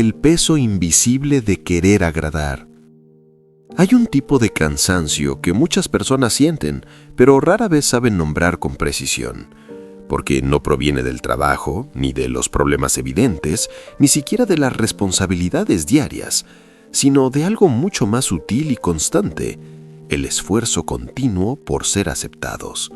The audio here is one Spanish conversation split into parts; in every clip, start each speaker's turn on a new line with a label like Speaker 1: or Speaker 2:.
Speaker 1: el peso invisible de querer agradar. Hay un tipo de cansancio que muchas personas sienten, pero rara vez saben nombrar con precisión, porque no proviene del trabajo, ni de los problemas evidentes, ni siquiera de las responsabilidades diarias, sino de algo mucho más sutil y constante: el esfuerzo continuo por ser aceptados.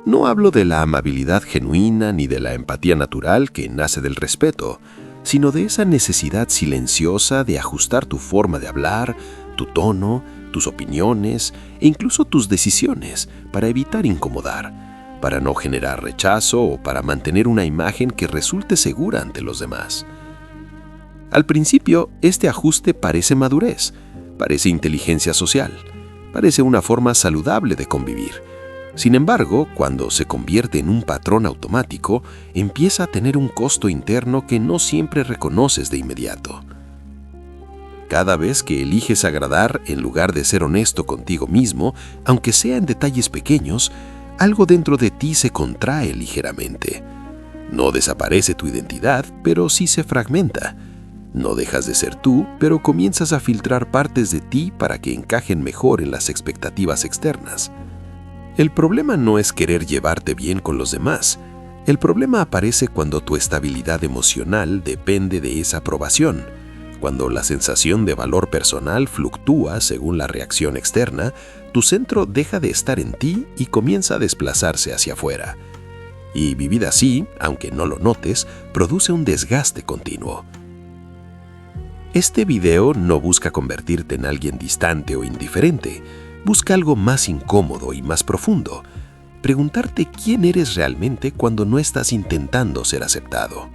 Speaker 1: No hablo de la amabilidad genuina ni de la empatía natural que nace del respeto, sino de esa necesidad silenciosa de ajustar tu forma de hablar, tu tono, tus opiniones e incluso tus decisiones para evitar incomodar, para no generar rechazo o para mantener una imagen que resulte segura ante los demás. Al principio, este ajuste parece madurez, parece inteligencia social, parece una forma saludable de convivir. Sin embargo, cuando se convierte en un patrón automático, empieza a tener un costo interno que no siempre reconoces de inmediato. Cada vez que eliges agradar en lugar de ser honesto contigo mismo, aunque sea en detalles pequeños, algo dentro de ti se contrae ligeramente. No desaparece tu identidad, pero sí se fragmenta. No dejas de ser tú, pero comienzas a filtrar partes de ti para que encajen mejor en las expectativas externas. El problema no es querer llevarte bien con los demás. El problema aparece cuando tu estabilidad emocional depende de esa aprobación, cuando la sensación de valor personal fluctúa según la reacción externa. Tu centro deja de estar en ti y comienza a desplazarse hacia afuera. Y vivir así, aunque no lo notes, produce un desgaste continuo. Este video no busca convertirte en alguien distante o indiferente. Busca algo más incómodo y más profundo: preguntarte quién eres realmente cuando no estás intentando ser aceptado.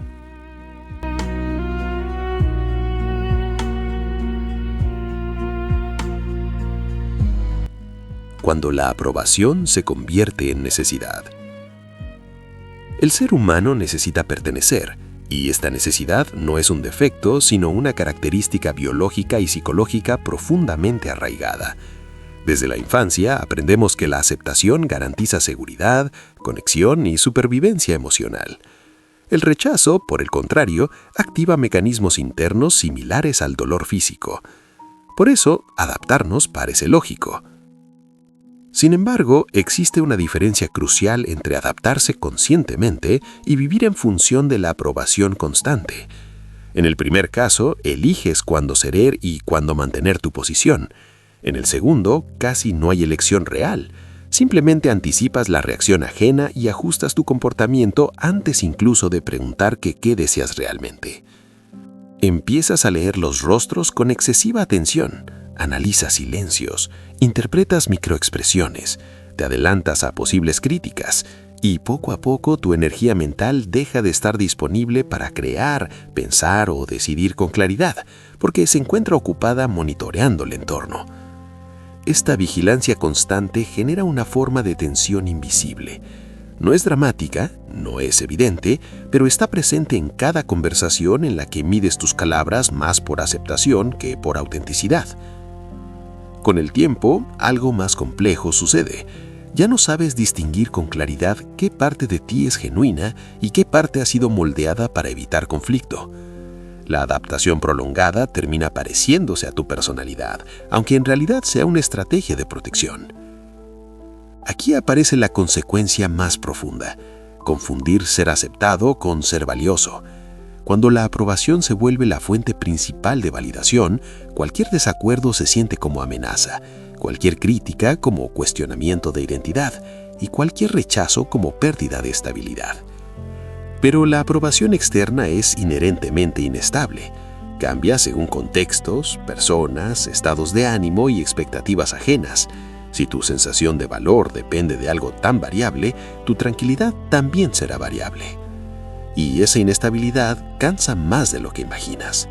Speaker 1: Cuando la aprobación se convierte en necesidad. El ser humano necesita pertenecer, y esta necesidad no es un defecto, sino una característica biológica y psicológica profundamente arraigada. Desde la infancia aprendemos que la aceptación garantiza seguridad, conexión y supervivencia emocional. El rechazo, por el contrario, activa mecanismos internos similares al dolor físico. Por eso, adaptarnos parece lógico. Sin embargo, existe una diferencia crucial entre adaptarse conscientemente y vivir en función de la aprobación constante. En el primer caso, eliges cuándo ceder y cuándo mantener tu posición. En el segundo, casi no hay elección real. Simplemente anticipas la reacción ajena y ajustas tu comportamiento antes incluso de preguntar qué deseas realmente. Empiezas a leer los rostros con excesiva atención, analizas silencios, interpretas microexpresiones, te adelantas a posibles críticas y poco a poco tu energía mental deja de estar disponible para crear, pensar o decidir con claridad, porque se encuentra ocupada monitoreando el entorno. Esta vigilancia constante genera una forma de tensión invisible. No es dramática, no es evidente, pero está presente en cada conversación en la que mides tus palabras más por aceptación que por autenticidad. Con el tiempo, algo más complejo sucede. Ya no sabes distinguir con claridad qué parte de ti es genuina y qué parte ha sido moldeada para evitar conflicto. La adaptación prolongada termina pareciéndose a tu personalidad, aunque en realidad sea una estrategia de protección. Aquí aparece la consecuencia más profunda: confundir ser aceptado con ser valioso. Cuando la aprobación se vuelve la fuente principal de validación, cualquier desacuerdo se siente como amenaza, cualquier crítica como cuestionamiento de identidad y cualquier rechazo como pérdida de estabilidad. Pero la aprobación externa es inherentemente inestable. Cambia según contextos, personas, estados de ánimo y expectativas ajenas. Si tu sensación de valor depende de algo tan variable, tu tranquilidad también será variable. Y esa inestabilidad cansa más de lo que imaginas.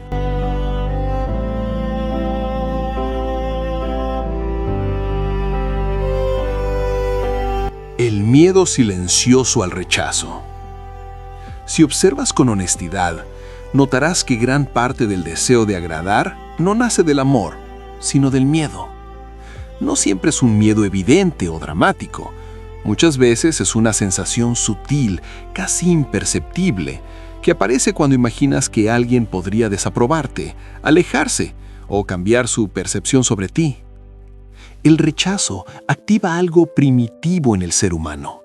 Speaker 2: El miedo silencioso al rechazo. Si observas con honestidad, notarás que gran parte del deseo de agradar no nace del amor, sino del miedo. No siempre es un miedo evidente o dramático. Muchas veces es una sensación sutil, casi imperceptible, que aparece cuando imaginas que alguien podría desaprobarte, alejarse o cambiar su percepción sobre ti. El rechazo activa algo primitivo en el ser humano.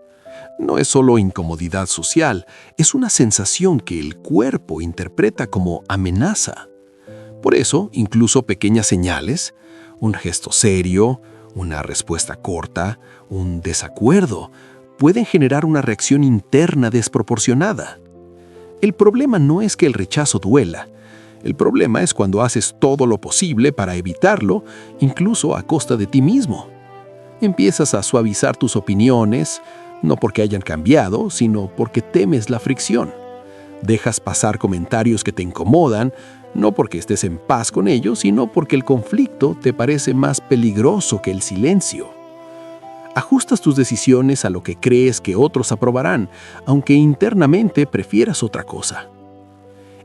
Speaker 2: No es solo incomodidad social, es una sensación que el cuerpo interpreta como amenaza. Por eso, incluso pequeñas señales, un gesto serio, una respuesta corta, un desacuerdo, pueden generar una reacción interna desproporcionada. El problema no es que el rechazo duela. El problema es cuando haces todo lo posible para evitarlo, incluso a costa de ti mismo. Empiezas a suavizar tus opiniones, no porque hayan cambiado, sino porque temes la fricción. Dejas pasar comentarios que te incomodan, no porque estés en paz con ellos, sino porque el conflicto te parece más peligroso que el silencio. Ajustas tus decisiones a lo que crees que otros aprobarán, aunque internamente prefieras otra cosa.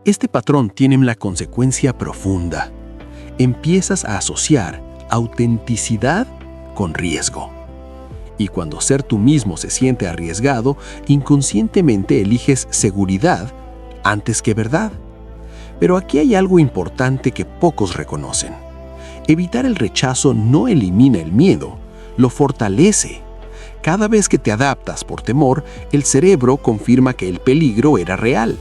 Speaker 2: Este patrón tiene una consecuencia profunda. Empiezas a asociar autenticidad con riesgo. Y cuando ser tú mismo se siente arriesgado, inconscientemente eliges seguridad antes que verdad. Pero aquí hay algo importante que pocos reconocen. Evitar el rechazo no elimina el miedo, lo fortalece. Cada vez que te adaptas por temor, el cerebro confirma que el peligro era real.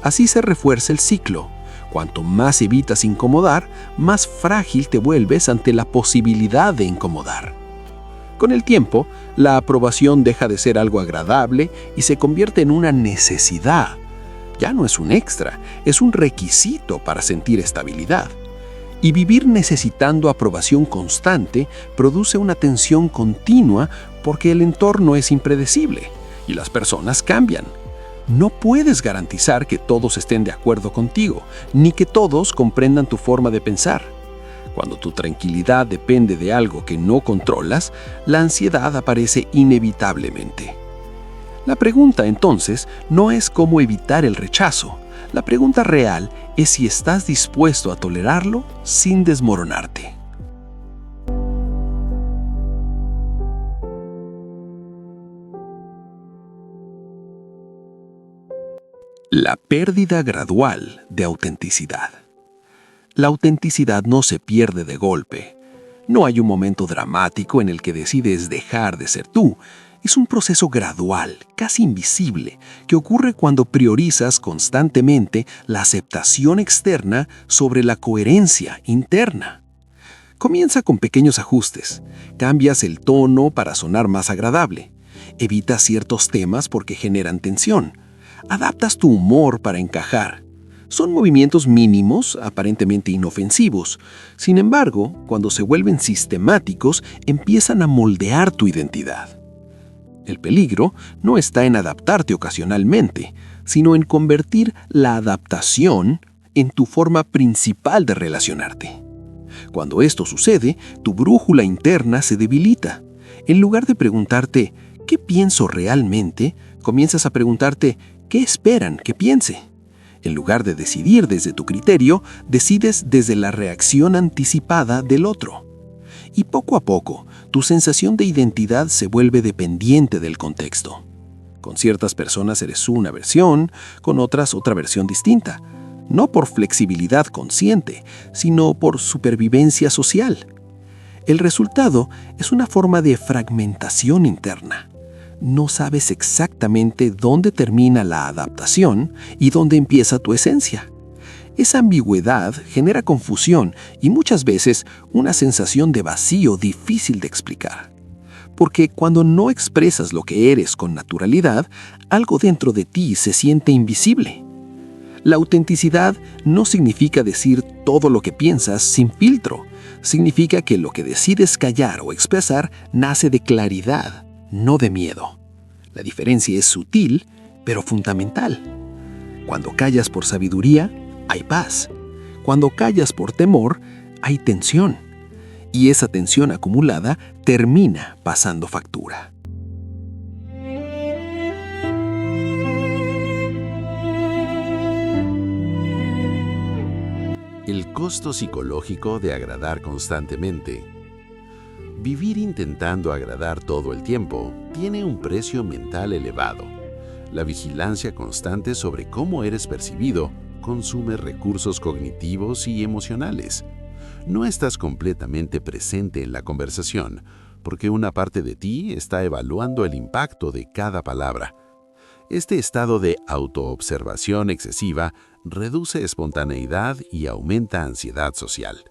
Speaker 2: Así se refuerza el ciclo. Cuanto más evitas incomodar, más frágil te vuelves ante la posibilidad de incomodar. Con el tiempo, la aprobación deja de ser algo agradable y se convierte en una necesidad. Ya no es un extra, es un requisito para sentir estabilidad. Y vivir necesitando aprobación constante produce una tensión continua porque el entorno es impredecible y las personas cambian. No puedes garantizar que todos estén de acuerdo contigo, ni que todos comprendan tu forma de pensar. Cuando tu tranquilidad depende de algo que no controlas, la ansiedad aparece inevitablemente. La pregunta, entonces, no es cómo evitar el rechazo. La pregunta real es si estás dispuesto a tolerarlo sin desmoronarte. La pérdida gradual de autenticidad. La autenticidad no se pierde de golpe. No hay un momento dramático en el que decides dejar de ser tú. Es un proceso gradual, casi invisible, que ocurre cuando priorizas constantemente la aceptación externa sobre la coherencia interna. Comienza con pequeños ajustes. Cambias el tono para sonar más agradable. Evitas ciertos temas porque generan tensión. Adaptas tu humor para encajar. Son movimientos mínimos, aparentemente inofensivos. Sin embargo, cuando se vuelven sistemáticos, empiezan a moldear tu identidad. El peligro no está en adaptarte ocasionalmente, sino en convertir la adaptación en tu forma principal de relacionarte. Cuando esto sucede, tu brújula interna se debilita. En lugar de preguntarte ¿qué pienso realmente?, comienzas a preguntarte ¿qué esperan que piense? En lugar de decidir desde tu criterio, decides desde la reacción anticipada del otro. Y poco a poco, tu sensación de identidad se vuelve dependiente del contexto. Con ciertas personas eres una versión, con otras otra versión distinta. No por flexibilidad consciente, sino por supervivencia social. El resultado es una forma de fragmentación interna. No sabes exactamente dónde termina la adaptación y dónde empieza tu esencia. Esa ambigüedad genera confusión y muchas veces una sensación de vacío difícil de explicar. Porque cuando no expresas lo que eres con naturalidad, algo dentro de ti se siente invisible. La autenticidad no significa decir todo lo que piensas sin filtro. Significa que lo que decides callar o expresar nace de claridad, no de miedo. La diferencia es sutil, pero fundamental. Cuando callas por sabiduría, hay paz. Cuando callas por temor, hay tensión. Y esa tensión acumulada termina pasando factura.
Speaker 1: El costo psicológico de agradar constantemente. Vivir intentando agradar todo el tiempo tiene un precio mental elevado.
Speaker 3: La vigilancia constante sobre cómo eres percibido consume recursos cognitivos y emocionales. No estás completamente presente en la conversación, porque una parte de ti está evaluando el impacto de cada palabra. Este estado de autoobservación excesiva reduce espontaneidad y aumenta ansiedad social.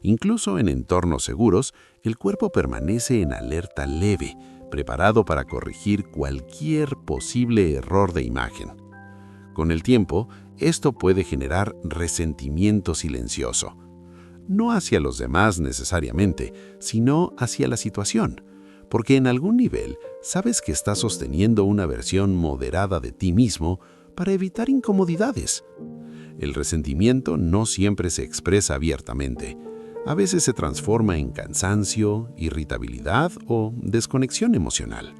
Speaker 3: Incluso en entornos seguros, el cuerpo permanece en alerta leve, preparado para corregir cualquier posible error de imagen. Con el tiempo, esto puede generar resentimiento silencioso. No hacia los demás necesariamente, sino hacia la situación, porque en algún nivel sabes que estás sosteniendo una versión moderada de ti mismo para evitar incomodidades. El resentimiento no siempre se expresa abiertamente. A veces se transforma en cansancio, irritabilidad o desconexión emocional.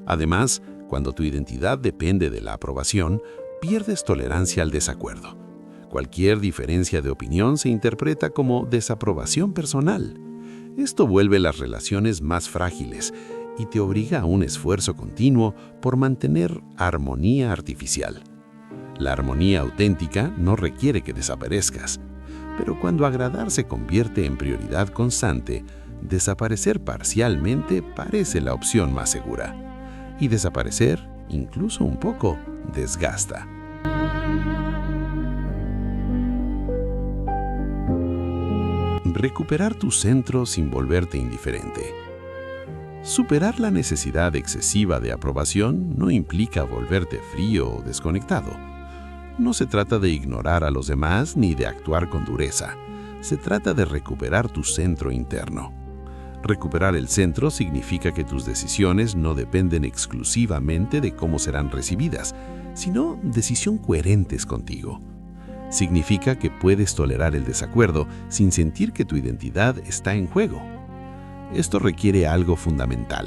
Speaker 3: Además, cuando tu identidad depende de la aprobación, pierdes tolerancia al desacuerdo. Cualquier diferencia de opinión se interpreta como desaprobación personal. Esto vuelve las relaciones más frágiles y te obliga a un esfuerzo continuo por mantener armonía artificial. La armonía auténtica no requiere que desaparezcas, pero cuando agradar se convierte en prioridad constante, desaparecer parcialmente parece la opción más segura. Y desaparecer, incluso un poco, desgasta. Recuperar tu centro sin volverte indiferente. Superar la necesidad excesiva de aprobación no implica volverte frío o desconectado. No se trata de ignorar a los demás ni de actuar con dureza. Se trata de recuperar tu centro interno. Recuperar el centro significa que tus decisiones no dependen exclusivamente de cómo serán recibidas, sino decisión coherentes contigo. Significa que puedes tolerar el desacuerdo sin sentir que tu identidad está en juego. Esto requiere algo fundamental: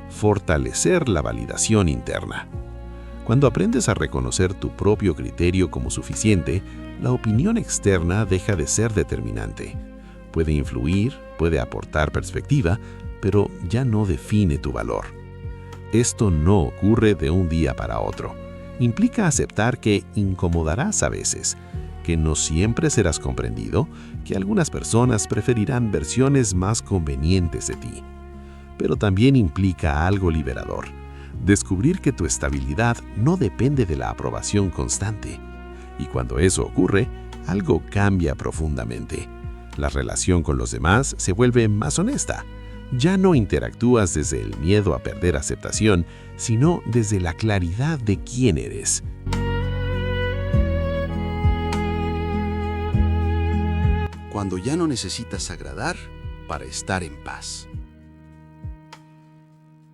Speaker 3: fortalecer la validación interna. Cuando aprendes a reconocer tu propio criterio como suficiente, la opinión externa deja de ser determinante. Puede influir, puede aportar perspectiva, pero ya no define tu valor. Esto no ocurre de un día para otro. Implica aceptar que incomodarás a veces, que no siempre serás comprendido, que algunas personas preferirán versiones más convenientes de ti. Pero también implica algo liberador: descubrir que tu estabilidad no depende de la aprobación constante. Y cuando eso ocurre, algo cambia profundamente. La relación con los demás se vuelve más honesta. Ya no interactúas desde el miedo a perder aceptación, sino desde la claridad de quién eres.
Speaker 2: Cuando ya no necesitas agradar para estar en paz.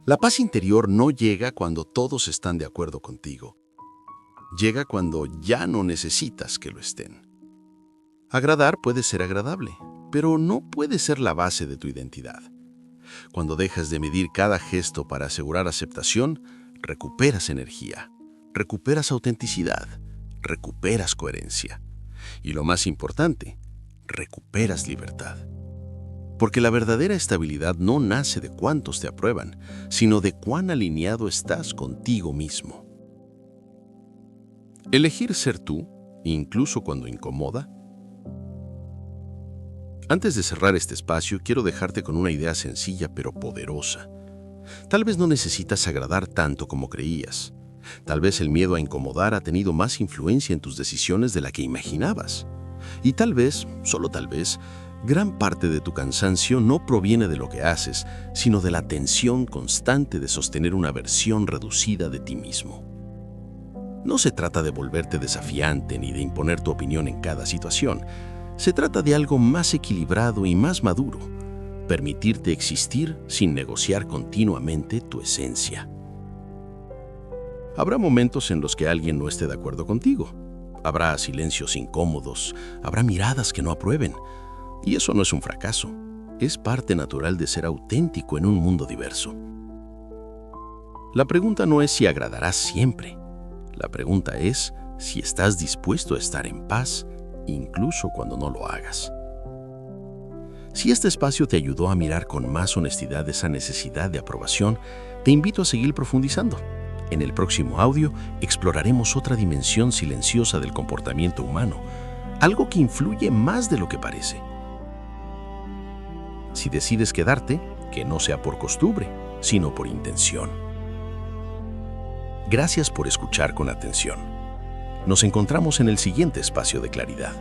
Speaker 2: La paz interior no llega cuando todos están de acuerdo contigo. Llega cuando ya no necesitas que lo estén. Agradar puede ser agradable, pero no puede ser la base de tu identidad. Cuando dejas de medir cada gesto para asegurar aceptación, recuperas energía, recuperas autenticidad, recuperas coherencia. Y lo más importante, recuperas libertad. Porque la verdadera estabilidad no nace de cuántos te aprueban, sino de cuán alineado estás contigo mismo. Elegir ser tú, incluso cuando incomoda. Antes de cerrar este espacio, quiero dejarte con una idea sencilla pero poderosa. Tal vez no necesitas agradar tanto como creías. Tal vez el miedo a incomodar ha tenido más influencia en tus decisiones de la que imaginabas. Y tal vez, solo tal vez, gran parte de tu cansancio no proviene de lo que haces, sino de la tensión constante de sostener una versión reducida de ti mismo. No se trata de volverte desafiante ni de imponer tu opinión en cada situación. Se trata de algo más equilibrado y más maduro: permitirte existir sin negociar continuamente tu esencia. Habrá momentos en los que alguien no esté de acuerdo contigo. Habrá silencios incómodos, habrá miradas que no aprueben. Y eso no es un fracaso. Es parte natural de ser auténtico en un mundo diverso. La pregunta no es si agradarás siempre. La pregunta es si estás dispuesto a estar en paz, incluso cuando no lo hagas. Si este espacio te ayudó a mirar con más honestidad esa necesidad de aprobación, te invito a seguir profundizando.
Speaker 4: En el próximo audio exploraremos otra dimensión silenciosa del comportamiento humano, algo que influye más de lo que parece. Si decides quedarte, que no sea por costumbre, sino por intención. Gracias por escuchar con atención. Nos encontramos en el siguiente espacio de claridad.